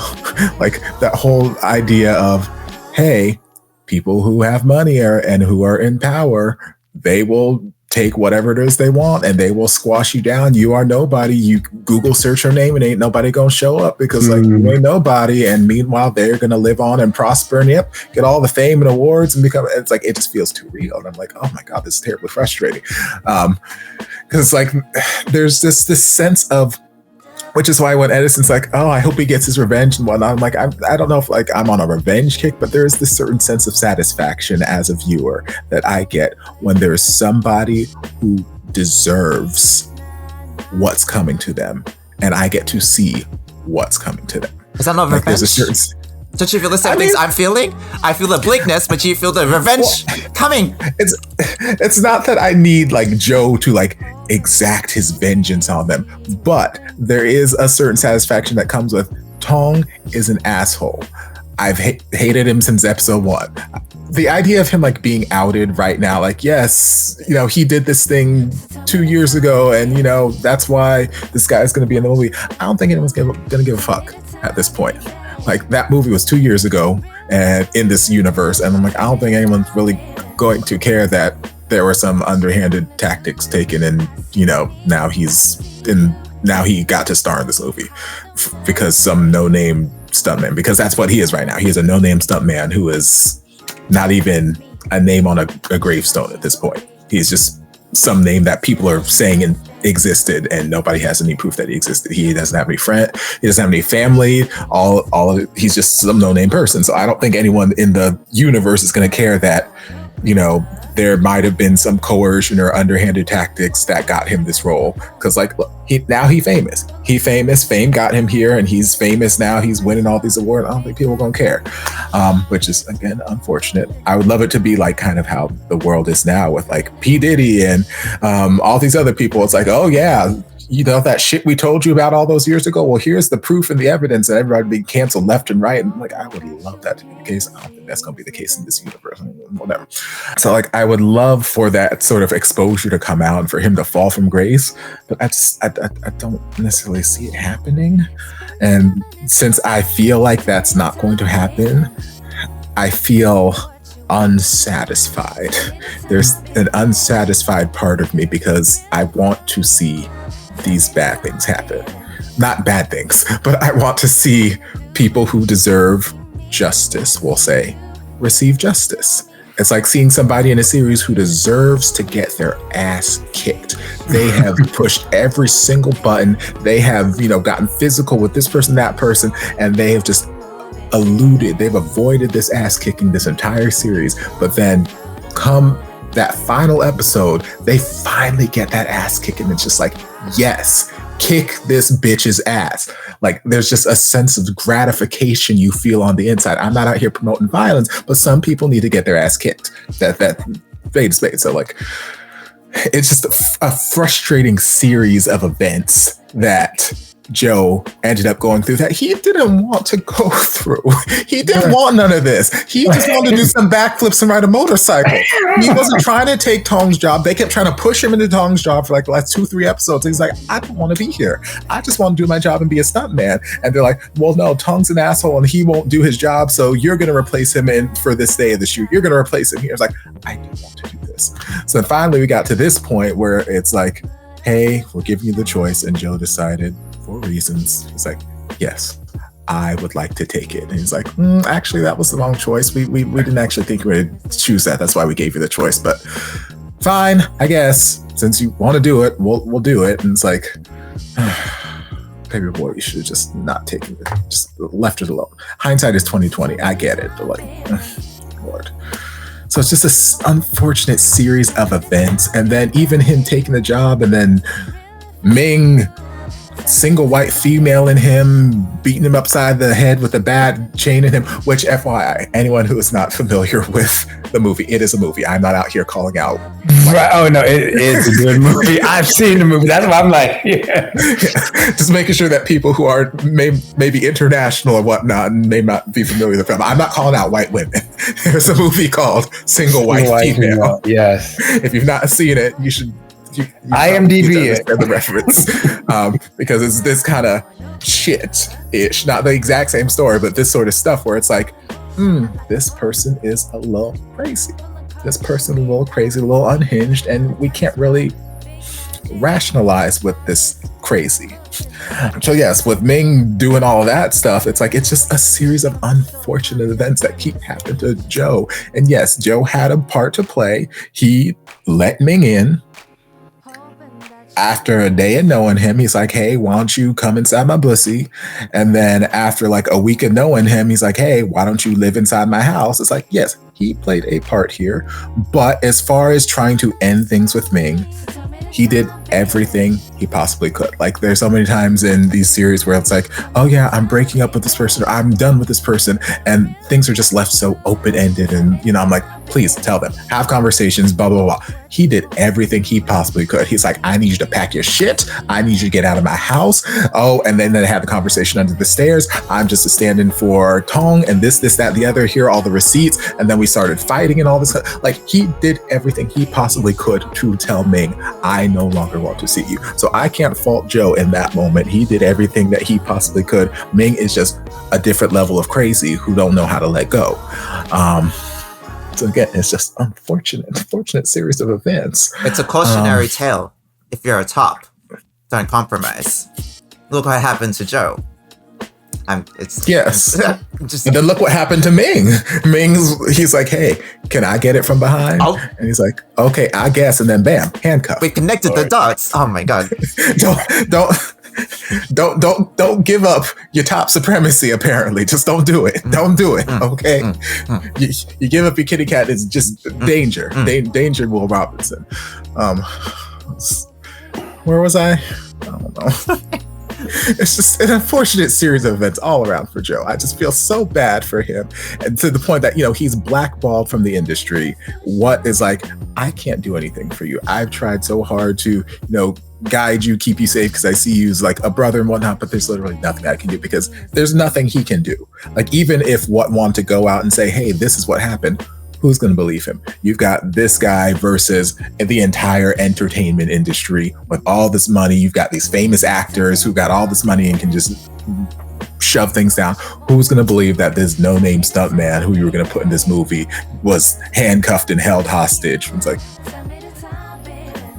Like that whole idea of, hey, people who have money and who are in power, they will take whatever it is they want and they will squash you down. You are nobody. You Google search your name and ain't nobody gonna show up because like you ain't nobody. And meanwhile, they're gonna live on and prosper and get all the fame and awards and become. It's like it just feels too real. And I'm like, oh my god, this is terribly frustrating. Because like there's this sense of. Which is why when Edison's like, oh, I hope he gets his revenge and whatnot, I'm like, I don't know if like I'm on a revenge kick, but there is this certain sense of satisfaction as a viewer that I get when there's somebody who deserves what's coming to them, and I get to see what's coming to them. Is that not like revenge? There's a certain... Don't you feel the same things I'm feeling? I feel the bleakness, but you feel the revenge coming. It's not that I need like Joe to like exact his vengeance on them, but there is a certain satisfaction that comes with Tong is an asshole. I've hated him since episode 1. The idea of him like being outed right now, like, yes, you know, he did this thing 2 years ago and, you know, that's why this guy's going to be in the movie. I don't think anyone's going to give a fuck at this point. Like that movie was 2 years ago and in this universe. And I'm like, I don't think anyone's really going to care that there were some underhanded tactics taken and, you know, now he got to star in this movie because some no-name stuntman, because that's what he is right now. He is a no-name stuntman who is not even a name on a gravestone at this point. He's just some name that people are saying existed, and nobody has any proof that he existed. He doesn't have any friend. He doesn't have any family. All of it. He's just some no-name person. So I don't think anyone in the universe is going to care that, you know, there might have been some coercion or underhanded tactics that got him this role. Because like, look, now he famous. Fame got him here, and he's famous now. He's winning all these awards. I don't think people are gonna care, which is again unfortunate. I would love it to be like kind of how the world is now with like P. Diddy and all these other people. It's like, oh yeah, you know, that shit we told you about all those years ago. Well, here's the proof and the evidence, and everybody being canceled left and right. And like, I would love that to be the case. I don't think that's going to be the case in this universe. Whatever. So like, I would love for that sort of exposure to come out and for him to fall from grace. But I don't necessarily see it happening. And since I feel like that's not going to happen, I feel unsatisfied. There's an unsatisfied part of me because I want to see these bad things happen. Not bad things, but I want to see people who deserve justice, we'll say, receive justice. It's like seeing somebody in a series who deserves to get their ass kicked. They have pushed every single button. They have, you know, gotten physical with this person, that person, and they have just they've avoided this ass kicking this entire series. But then come that final episode, they finally get that ass kicking. It's just like, yes, kick this bitch's ass. Like, there's just a sense of gratification you feel on the inside. I'm not out here promoting violence, but some people need to get their ass kicked. That spade to spade. So like, it's just a frustrating series of events that Joe ended up going through that he didn't want to go through. He didn't want none of this. He just wanted to do some backflips and ride a motorcycle. He wasn't trying to take Tong's job. They kept trying to push him into Tong's job for like the last 2-3 episodes. He's like, I don't want to be here. I just want to do my job and be a stuntman. And they're like, well, no, Tong's an asshole and he won't do his job. So you're going to replace him for this day of the shoot. You're going to replace him here. It's like, I do want to do this. So finally we got to this point where it's like, hey, we're giving you the choice. And Joe decided, for reasons, he's like, yes, I would like to take it. And he's like, actually, that was the wrong choice. We didn't actually think we would choose that. That's why we gave you the choice. But fine, I guess, since you want to do it, we'll do it. And it's like, baby boy, you should have just not taken it, just left it alone. Hindsight is 2020. I get it, but like, Lord. So it's just this unfortunate series of events. And then even him taking the job, and then Ming, single white female in him, beating him upside the head with a bad chain in him, which FYI, anyone who is not familiar with the movie, it is a movie. I'm not out here calling out. Right. Oh no, it's a good movie. I've seen the movie. That's why I'm like, yeah. Just making sure that people who are maybe international or whatnot may not be familiar with the film. I'm not calling out white women. There's a movie called Single White Female. Yes. If you've not seen it, you should IMDb it. The reference, because it's this kind of shit-ish, not the exact same story, but this sort of stuff where it's like, this person is a little crazy. This person is a little crazy, a little unhinged, and we can't really rationalize with this crazy. So yes, with Ming doing all of that stuff, it's like, it's just a series of unfortunate events that keep happening to Joe. And yes, Joe had a part to play. He let Ming in. After a day of knowing him, he's like, hey, why don't you come inside my pussy? And then after like a week of knowing him, he's like, hey, why don't you live inside my house? It's like, yes, he played a part here. But as far as trying to end things with Ming, he did everything he possibly could. Like, there's so many times in these series where it's like, oh yeah, I'm breaking up with this person, or I'm done with this person, and things are just left so open-ended. And, you know, I'm like, please tell them, have conversations, blah, blah, blah. He did everything he possibly could. He's like, I need you to pack your shit. I need you to get out of my house. Oh, and then they had the conversation under the stairs. I'm just a stand-in for Tong and this, that, the other. Here are all the receipts. And then we started fighting and all this. Like, he did everything he possibly could to tell Ming, I no longer want to see you. So I can't fault Joe in that moment. He did everything that he possibly could. Ming is just a different level of crazy who don't know how to let go. So again, it's just unfortunate series of events. It's a cautionary tale. If you're a top, don't compromise. Look what happened to Joe. It's Yes. just And then look what happened to Ming. He's like, hey, can I get it from behind? Oh. And he's like, okay, I guess. And then bam, handcuff. we connected the dots. Oh my god. Don't give up your top supremacy. Apparently, just don't do it. Don't do it. Okay, You give up your kitty cat. It's just danger. Danger, Will Robinson. Where was I? I don't know. It's just an unfortunate series of events all around for Joe. I just feel so bad for him, and to the point that he's blackballed from the industry. What is like, I can't do anything for you. I've tried so hard to guide you, keep you safe, because I see you as like a brother and whatnot, but there's literally nothing I can do because there's nothing he can do. Like, even if what want to go out and say, hey, this is what happened, who's going to believe him? You've got this guy versus the entire entertainment industry with all this money. You've got these famous actors who got all this money and can just shove things down. Who's going to believe that this no-name stuntman who you were going to put in this movie was handcuffed and held hostage? It's like,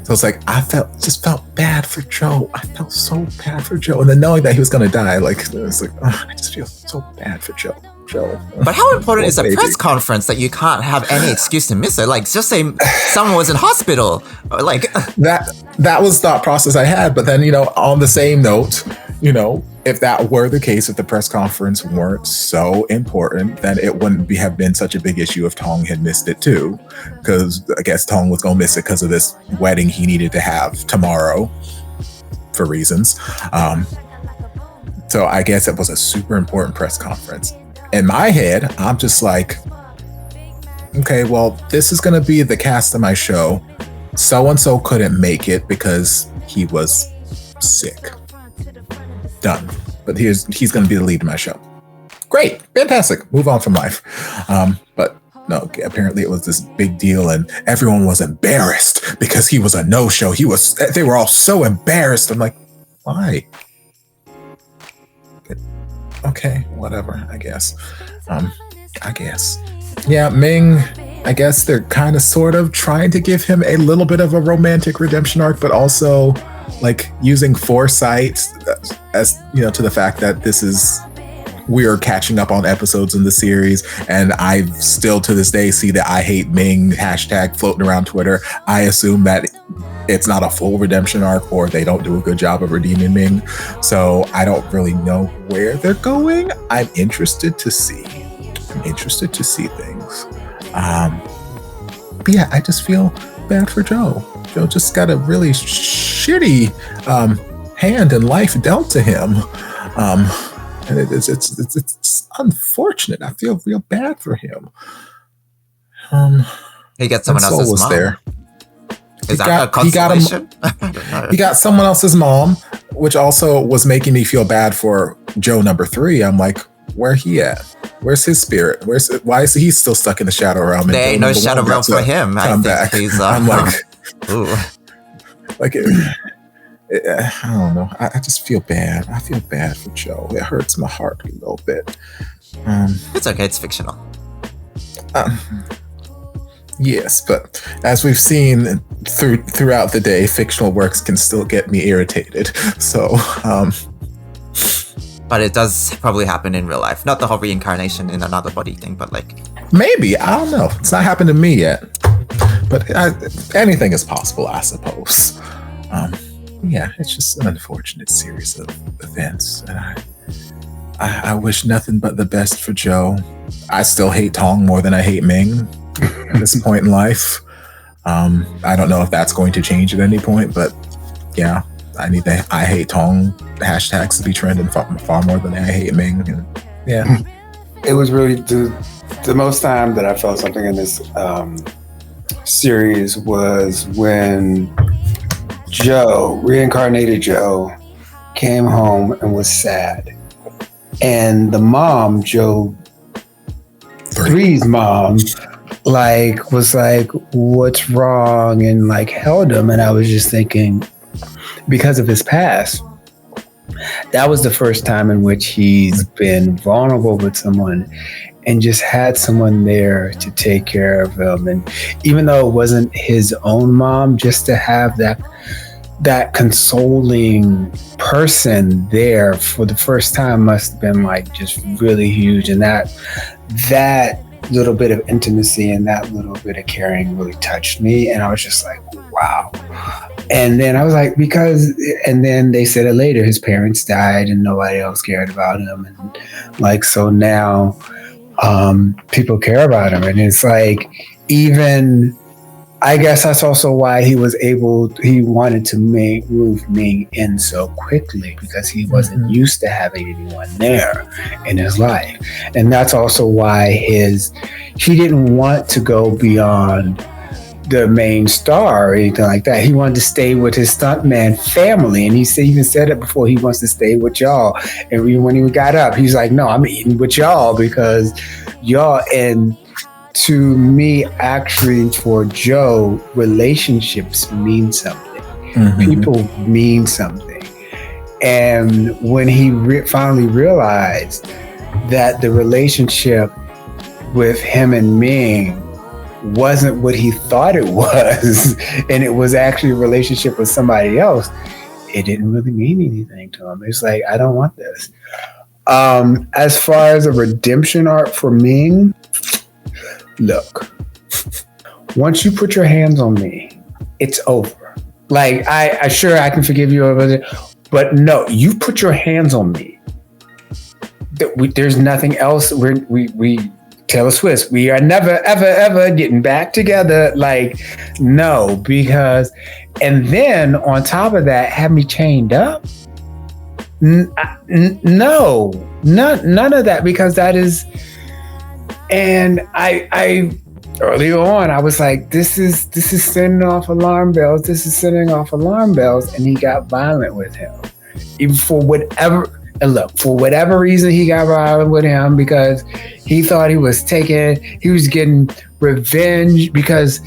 so it's like, I felt bad for Joe. I felt so bad for Joe. And then knowing that he was going to die, like, it's like, I just feel so bad for Joe. But how important is a press conference that you can't have any excuse to miss it? Like, just say someone was in hospital, or like that was thought process I had. But then, on the same note, if that were the case, if the press conference weren't so important, then it wouldn't have been such a big issue if Tong had missed it too. Because I guess Tong was going to miss it because of this wedding he needed to have tomorrow for reasons. So I guess it was a super important press conference. In my head, I'm just like, okay, well, this is going to be the cast of my show. So-and-so couldn't make it because he was sick. Done. But he's going to be the lead of my show. Great. Fantastic. Move on from life. But no, apparently it was this big deal and everyone was embarrassed because he was a no-show. They were all so embarrassed. I'm like, why? Okay, whatever, I guess. Yeah, Ming, I guess they're kind of sort of trying to give him a little bit of a romantic redemption arc, but also like using foresight as, to the fact that we are catching up on episodes in the series, and I still to this day see the I hate Ming hashtag floating around Twitter. I assume that it's not a full redemption arc, or they don't do a good job of redeeming Ming. So I don't really know where they're going. I'm interested to see things. But yeah, I just feel bad for Joe. Joe just got a really shitty hand in life dealt to him. And it's unfortunate. I feel real bad for him. He got someone else's mom. There. Is that a consolation? He got someone else's mom, which also was making me feel bad for Joe number 3. I'm like, where he at? Where's his spirit? Why is he still stuck in the shadow realm? There ain't no shadow realm for him. I think he's I'm like, I don't know. I just feel bad. I feel bad for Joe. It hurts my heart a little bit. It's okay. It's fictional. Yes, but as we've seen throughout the day, fictional works can still get me irritated. So, but it does probably happen in real life. Not the whole reincarnation in another body thing, but like maybe, I don't know. It's not happened to me yet, but anything is possible, I suppose. Yeah, it's just an unfortunate series of events, and I wish nothing but the best for Joe. I still hate Tong more than I hate Ming at this point in life. I don't know if that's going to change at any point, but yeah, I need the I hate Tong hashtags to be trending far more than I hate Ming. And yeah, it was really the most time that I felt something in this series was when Joe, reincarnated Joe, came home and was sad. And the mom, Joe 3's mom, was like, what's wrong? And held him. And I was just thinking, because of his past, that was the first time in which he's been vulnerable with someone and just had someone there to take care of him. And even though it wasn't his own mom, just to have that consoling person there for the first time must have been like just really huge. And that little bit of intimacy and that little bit of caring really touched me. And I was just like, wow. And then I was like, and then they said it later, his parents died and nobody else cared about him. And like, so now people care about him. And it's like, even, I guess that's also why he wanted to move Ming in so quickly, because he wasn't used to having anyone there in his life. And that's also why he didn't want to go beyond the main star or anything like that. He wanted to stay with his stuntman family. And he even said it before, he wants to stay with y'all. And when he got up, he's like, no, I'm eating with y'all because y'all, and to me, actually, for Joe, relationships mean something. People mean something. And when he finally realized that the relationship with him and Ming wasn't what he thought it was, and it was actually a relationship with somebody else, it didn't really mean anything to him. It's like, I don't want this. As far as a redemption arc for Ming, look, once you put your hands on me, it's over. Like, I can forgive you over it, but no, you put your hands on me. There's nothing else. We Taylor Swift, we are never, ever, ever getting back together. Like, no, because, and then on top of that, have me chained up? No, none of that, because that is, and I earlier on, I was like, this is sending off alarm bells. This is sending off alarm bells. And he got violent with him. Even for whatever reason, he got violent with him, because he thought he was getting revenge, because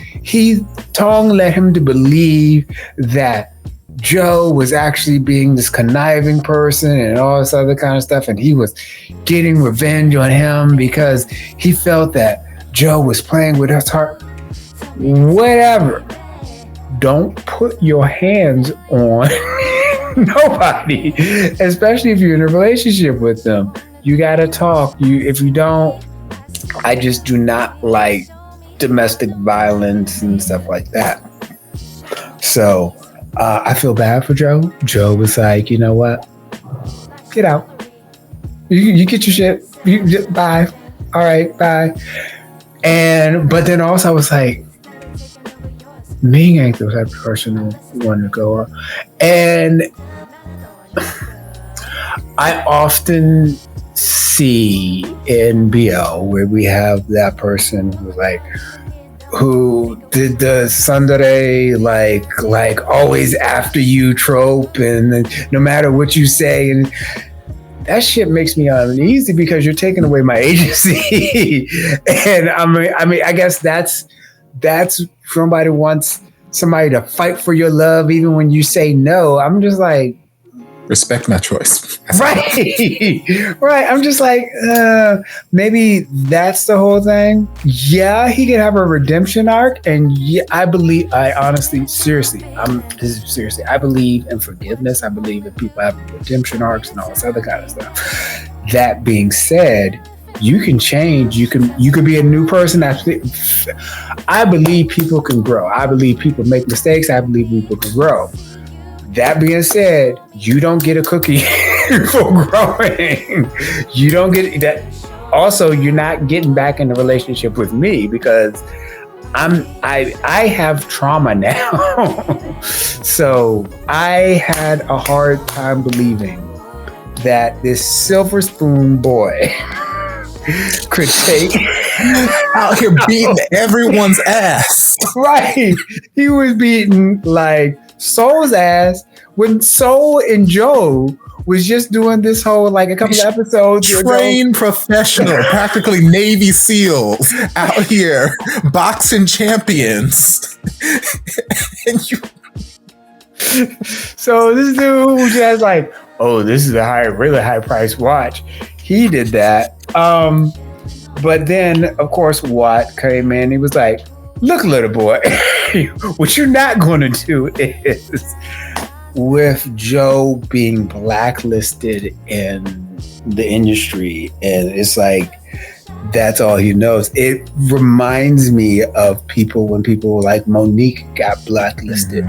Tong led him to believe that Joe was actually being this conniving person and all this other kind of stuff. And he was getting revenge on him because he felt that Joe was playing with his heart. Whatever. Don't put your hands on nobody, especially if you're in a relationship with them. You gotta talk. If you don't, I just do not like domestic violence and stuff like that. So I feel bad for Joe. Joe was like, you know what? Get out. You get your shit. Bye. All right, bye. But then also I was like, Ming ain't the type of person who wanted to go up. And I often see in BL where we have that person who did the tsundere, like always after you trope, and no matter what you say, and that shit makes me uneasy because you're taking away my agency. And I mean, I guess that's somebody wants somebody to fight for your love even when you say no. I'm just like, respect my choice. Right. I'm just like, maybe that's the whole thing. Yeah, he could have a redemption arc, and yeah, I believe in forgiveness. I believe that people have redemption arcs and all this other kind of stuff. That being said, you can change. You could be a new person. I believe people can grow. I believe people make mistakes. I believe people can grow. That being said, you don't get a cookie for growing. You don't get that. Also, you're not getting back in a relationship with me because I have trauma now. So I had a hard time believing that this silver spoon boy could take out here beating everyone's ass. Right. He was beating like Soul's ass when Soul and Joe was just doing this whole like a couple of episodes. Trained professional, practically Navy SEALs out here, boxing champions. So this dude who just like, oh, this is a really high price watch. He did that. But then, of course, Watt came in. He was like, look, little boy. what you're not going to do is with Joe being blacklisted in the industry, and it's like that's all he knows. It reminds me of when people like Monique got blacklisted.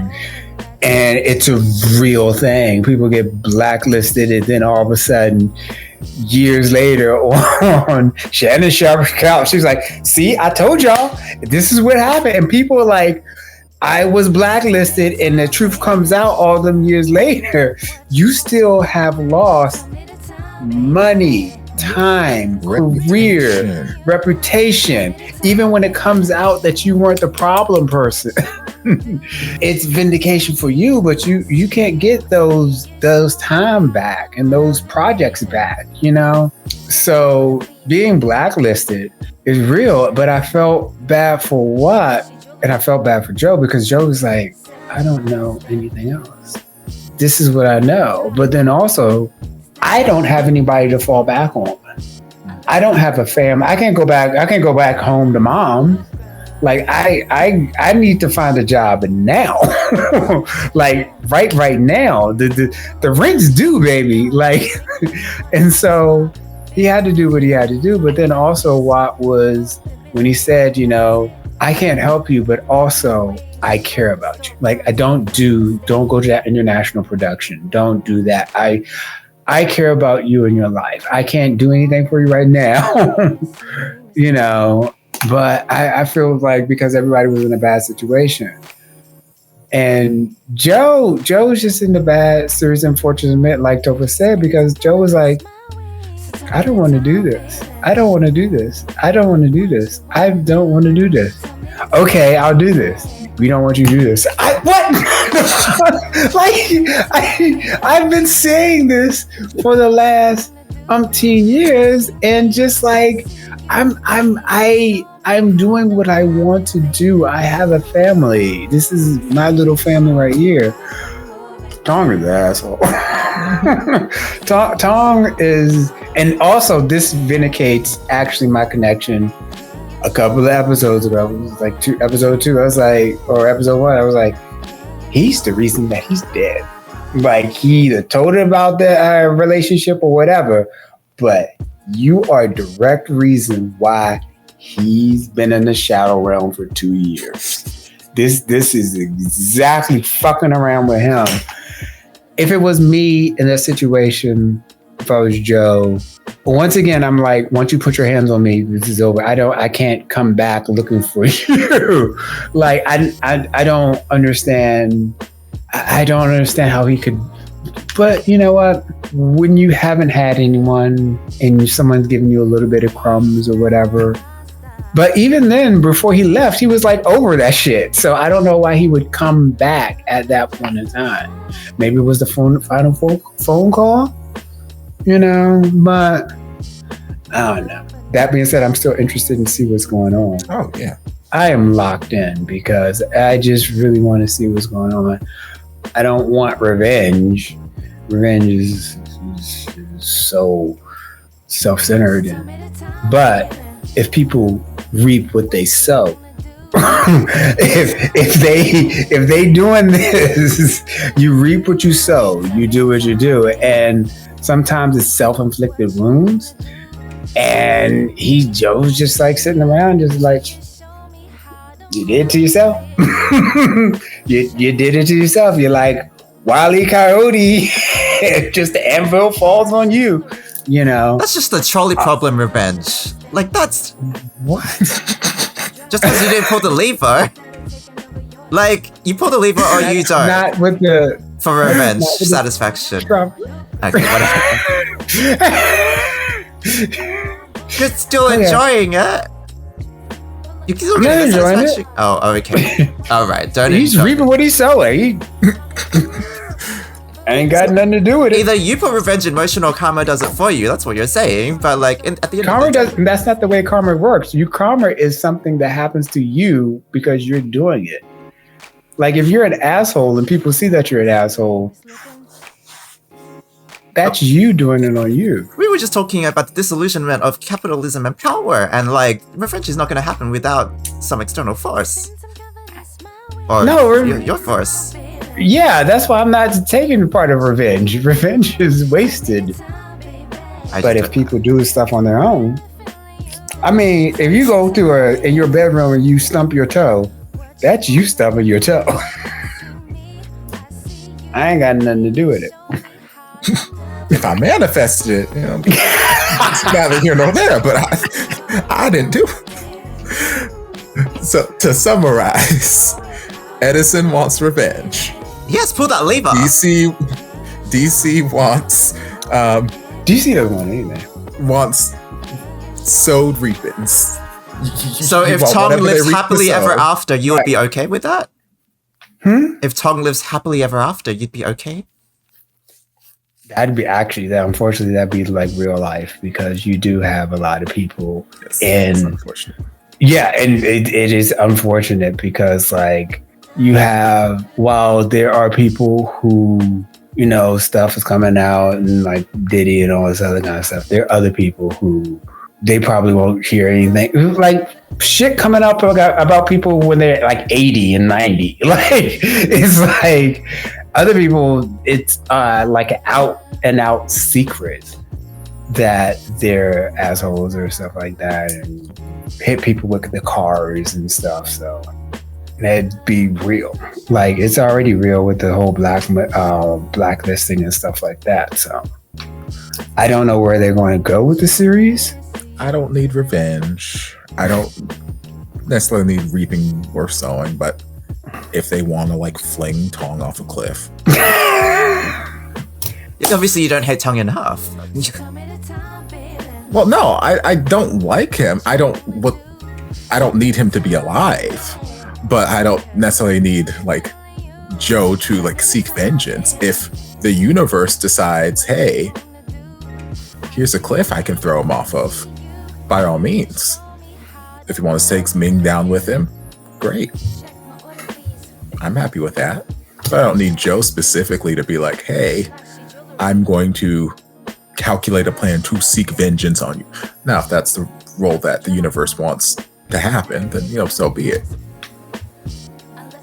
And it's a real thing. People get blacklisted, and then all of a sudden, years later on Shannon Sharp's couch, she's like, see, I told y'all, this is what happened. And people are like, I was blacklisted, and the truth comes out all them years later. You still have lost money, time, career, reputation, even when it comes out that you weren't the problem person. It's vindication for you, but you can't get those time back and those projects back, you know? So being blacklisted is real, but I felt bad for what? And I felt bad for Joe because Joe was like, I don't know anything else. This is what I know. But then also, I don't have anybody to fall back on. I don't have a family. I can't go back home to mom. Like I need to find a job now. Like right now. The rent's due, baby. Like, and so he had to do what he had to do. But then also what was when he said, you know, I can't help you, but also I care about you. Like don't go to that international production. Don't do that. I care about you and your life. I can't do anything for you right now. You know, but I feel like because everybody was in a bad situation. And Joe was just in the bad, serious, unfortunate, like Topher said, because Joe was like, I don't want to do this. I don't want to do this. I don't want to do this. I don't want to do this. Okay, I'll do this. We don't want you to do this. I've been saying this for the last umpteen years, and just like I'm doing what I want to do. I have a family. This is my little family right here. Tong is an asshole. Tong is, and also this vindicates actually my connection. A couple of episodes ago, it was like episode 2, I was like, or episode 1, I was like, he's the reason that he's dead. Like he either told her about the relationship or whatever, but you are a direct reason why he's been in the shadow realm for 2 years. This is exactly fucking around with him. If it was me in that situation, if I was Joe, once again, I'm like, once you put your hands on me, this is over. I can't come back looking for you. Like, I don't understand. I don't understand how he could. But you know what? When you haven't had anyone and someone's giving you a little bit of crumbs or whatever. But even then, before he left, he was like over that shit. So I don't know why he would come back at that point in time. Maybe it was the final phone call, you know, but I don't know. That being said, I'm still interested in see what's going on. Oh, yeah. I am locked in because I just really want to see what's going on. I don't want revenge. Revenge is so self-centered. But if people reap what they sow, if they doing this, you reap what you sow. You do what you do, and sometimes it's self-inflicted wounds. And Joe's just like sitting around, just like, you did it to yourself. you did it to yourself. You're like Wile E. Coyote. Just the anvil falls on you. You know. That's just the trolley problem revenge. Like that's what? Just because you didn't pull the lever. Like you pull the lever or you don't. Not with the for revenge satisfaction. Okay, whatever. You're still enjoying it. You're still getting the satisfaction. It. Oh, okay. All right. Don't. He's reaping what he's sowing. I ain't got nothing to do with it. Either you put revenge in motion or karma does it for you. That's what you're saying. But like at the end karma of the day, that's not the way karma works. Karma is something that happens to you because you're doing it. Like if you're an asshole and people see that you're an asshole, that's you doing it on you. We were just talking about the disillusionment of capitalism and power, and like revenge is not going to happen without some external force. Or No, your force. Yeah, that's why I'm not taking part of revenge. Revenge is wasted. But if people do stuff on their own, I mean, if you go through in your bedroom and you stump your toe, that's you stubbing your toe. I ain't got nothing to do with it. If I manifested it, you know, it's neither here nor there, but I didn't do it. So to summarize, Edison wants revenge. Yes, pull that lever. DC wants DC doesn't want anything. Wants sowed reapings. So if Tong lives happily ever after, you would be okay with that? If Tong lives happily ever after, you'd be okay? That'd be unfortunately, that'd be like real life, because you do have a lot of people in. Unfortunate. Yeah, and it is unfortunate because like you have, while there are people who, you know, stuff is coming out and like Diddy and all this other kind of stuff, there are other people who they probably won't hear anything. Like shit coming up about people when they're like 80 and 90. Like it's like other people, it's like an out and out secret that they're assholes or stuff like that, and hit people with the cars and stuff. So that'd be real. Like it's already real with the whole blacklisting and stuff like that. So I don't know where they're going to go with the series. I don't need revenge. I don't necessarily need reaping or sowing, but if they want to like fling Tong off a cliff. Obviously you don't hate Tong enough. Well, no, I don't like him. I don't need him to be alive, but I don't necessarily need like Joe to like seek vengeance. If the universe decides, hey, here's a cliff I can throw him off of, by all means. If he wants to take Ming down with him, great. I'm happy with that. But I don't need Joe specifically to be like, hey, I'm going to calculate a plan to seek vengeance on you. Now, if that's the role that the universe wants to happen, then, you know, so be it.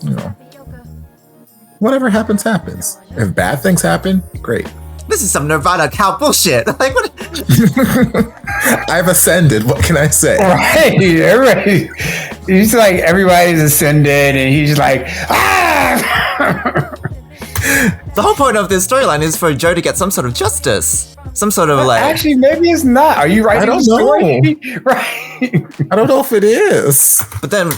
You know, whatever happens, happens. If bad things happen, great. This is some Nirvana cow bullshit. Like what? I've ascended. What can I say? Right, everybody. He's like everybody's ascended, and he's like, ah. The whole point of this storyline is for Joe to get some sort of justice, some sort of like. Actually, maybe it's not. Are you writing the story? Right. I don't know if it is. But then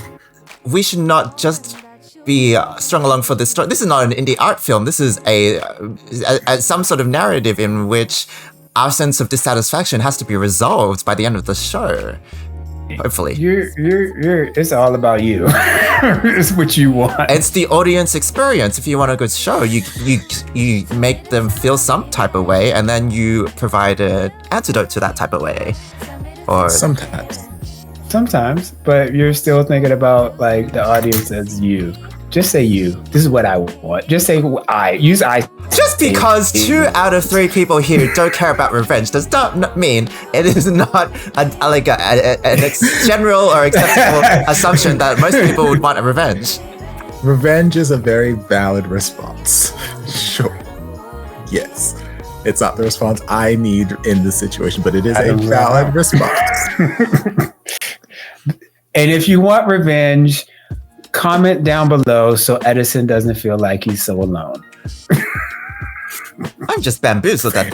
we should not just be strung along for this story. This is not an indie art film. This is a some sort of narrative in which our sense of dissatisfaction has to be resolved by the end of the show. Hopefully, you're. It's all about you. It's what you want. It's the audience experience. If you want a good show, you make them feel some type of way, and then you provide an antidote to that type of way. Or sometimes, but you're still thinking about like the audience as you. Just say you. This is what I want. Just say I. Use I. Just because 2 out of 3 people here don't care about revenge does not mean it is not a general or acceptable assumption that most people would want a revenge. Revenge is a very valid response. Sure. Yes. It's not the response I need in this situation, but it is a valid response. And if you want revenge, comment down below so Edison doesn't feel like he's so alone. I'm just bamboozled that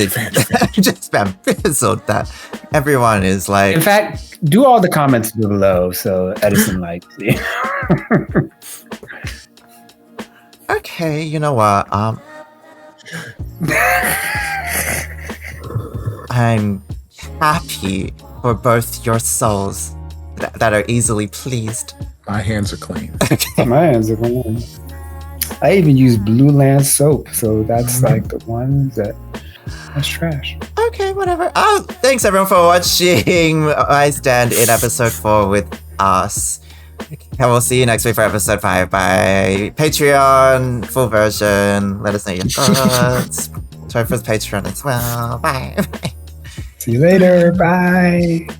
I'm just bamboozled that everyone is like. In fact, do all the comments below so Edison likes you. Okay, you know what? I'm happy for both your souls that are easily pleased. My hands are clean. My hands are clean. I even use Blue Land soap, so that's like the ones that's trash. Okay, whatever. Oh, thanks everyone for watching I Stand in episode 4 with us. And we'll see you next week for episode 5 by Patreon, full version. Let us know your thoughts. Topher's Patreon as well. Bye. See you later. Bye.